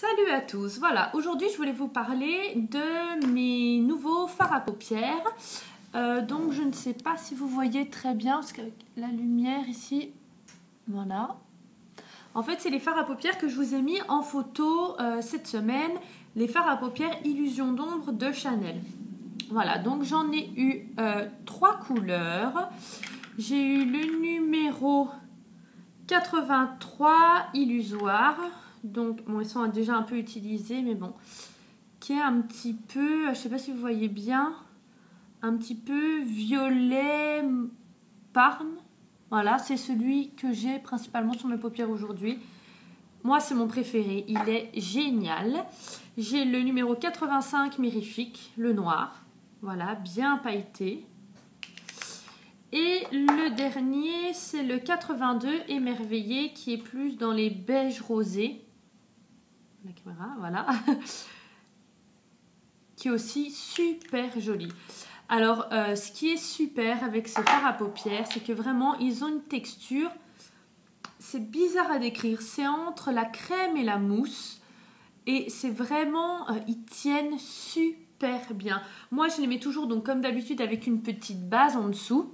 Salut à tous, voilà, aujourd'hui je voulais vous parler de mes nouveaux fards à paupières. Donc je ne sais pas si vous voyez très bien, parce qu'avec la lumière ici, voilà. En fait c'est les fards à paupières que je vous ai mis en photo cette semaine, les fards à paupières Illusion d'ombre de Chanel. Voilà, donc j'en ai eu 3 couleurs. J'ai eu le numéro 83 illusoire. Donc, bon, ils sont déjà un peu utilisés, mais bon, qui est un petit peu, je ne sais pas si vous voyez bien, un petit peu violet parme. Voilà, c'est celui que j'ai principalement sur mes paupières aujourd'hui. Moi, c'est mon préféré, il est génial. J'ai le numéro 85 Mirifique, le noir. Voilà, bien pailleté. Et le dernier, c'est le 82 émerveillé, qui est plus dans les beiges rosés. La caméra, voilà. Qui est aussi super joli. Alors, ce qui est super avec ces fards à paupières, c'est que vraiment, ils ont une texture, c'est bizarre à décrire, c'est entre la crème et la mousse. Et c'est vraiment, ils tiennent super bien. Moi, je les mets toujours, donc comme d'habitude, avec une petite base en dessous.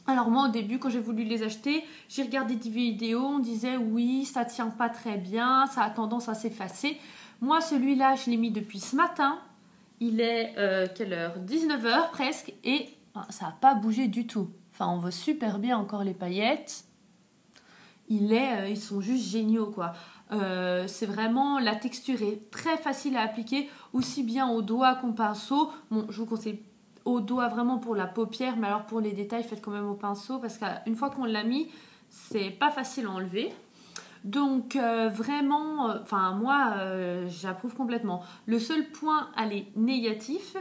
Alors moi au début quand j'ai voulu les acheter, j'ai regardé des vidéos, on disait oui ça tient pas très bien, ça a tendance à s'effacer. Moi celui-là je l'ai mis depuis ce matin, il est quelle heure, 19 h presque et ça n'a pas bougé du tout. Enfin on voit super bien encore les paillettes, ils sont juste géniaux quoi. C'est vraiment, la texture est très facile à appliquer, aussi bien au doigt qu'au pinceau. Bon je vous conseille au doigt vraiment pour la paupière, mais alors pour les détails faites quand même au pinceau parce qu'une fois qu'on l'a mis c'est pas facile à enlever. Donc vraiment, moi j'approuve complètement. Le seul point allez, négatif,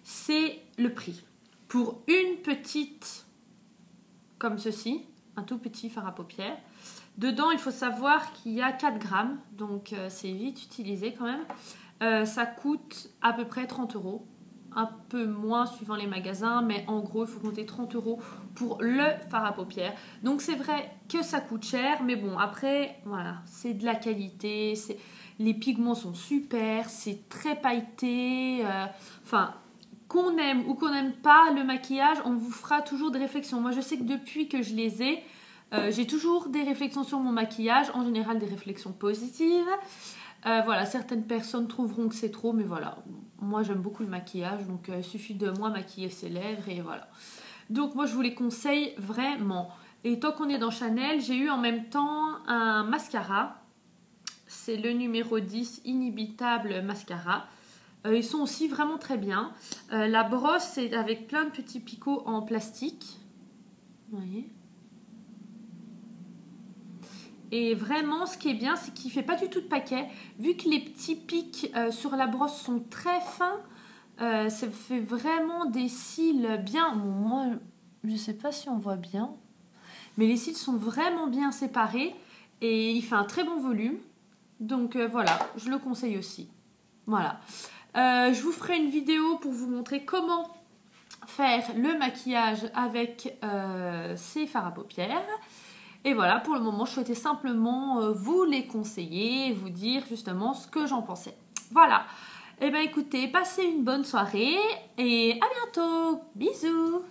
c'est le prix. Pour une petite comme ceci, un tout petit fard à paupières, dedans il faut savoir qu'il y a 4 grammes, donc c'est vite utilisé quand même. Ça coûte à peu près 30 €. Un peu moins suivant les magasins, mais en gros il faut compter 30 € pour le fard à paupières. Donc c'est vrai que ça coûte cher, mais bon après voilà, c'est de la qualité, les pigments sont super, c'est très pailleté, qu'on aime ou qu'on n'aime pas le maquillage, on vous fera toujours des réflexions. Moi je sais que depuis que je les ai, j'ai toujours des réflexions sur mon maquillage, en général des réflexions positives. Voilà, certaines personnes trouveront que c'est trop, mais voilà, moi j'aime beaucoup le maquillage, donc il suffit de moi maquiller ses lèvres et voilà. Donc moi je vous les conseille vraiment. Et tant qu'on est dans Chanel, j'ai eu en même temps un mascara, c'est le numéro 10 Inhibitable Mascara. Ils sont aussi vraiment très bien. La brosse c'est avec plein de petits picots en plastique, vous voyez. Et vraiment, ce qui est bien, c'est qu'il ne fait pas du tout de paquet. Vu que les petits pics sur la brosse sont très fins, ça fait vraiment des cils bien... Bon, moi, je ne sais pas si on voit bien. Mais les cils sont vraiment bien séparés. Et il fait un très bon volume. Donc voilà, je le conseille aussi. Voilà. Je vous ferai une vidéo pour vous montrer comment faire le maquillage avec ces fards à paupières. Et voilà, pour le moment, je souhaitais simplement vous les conseiller et vous dire justement ce que j'en pensais. Voilà. Et bien écoutez, passez une bonne soirée et à bientôt. Bisous.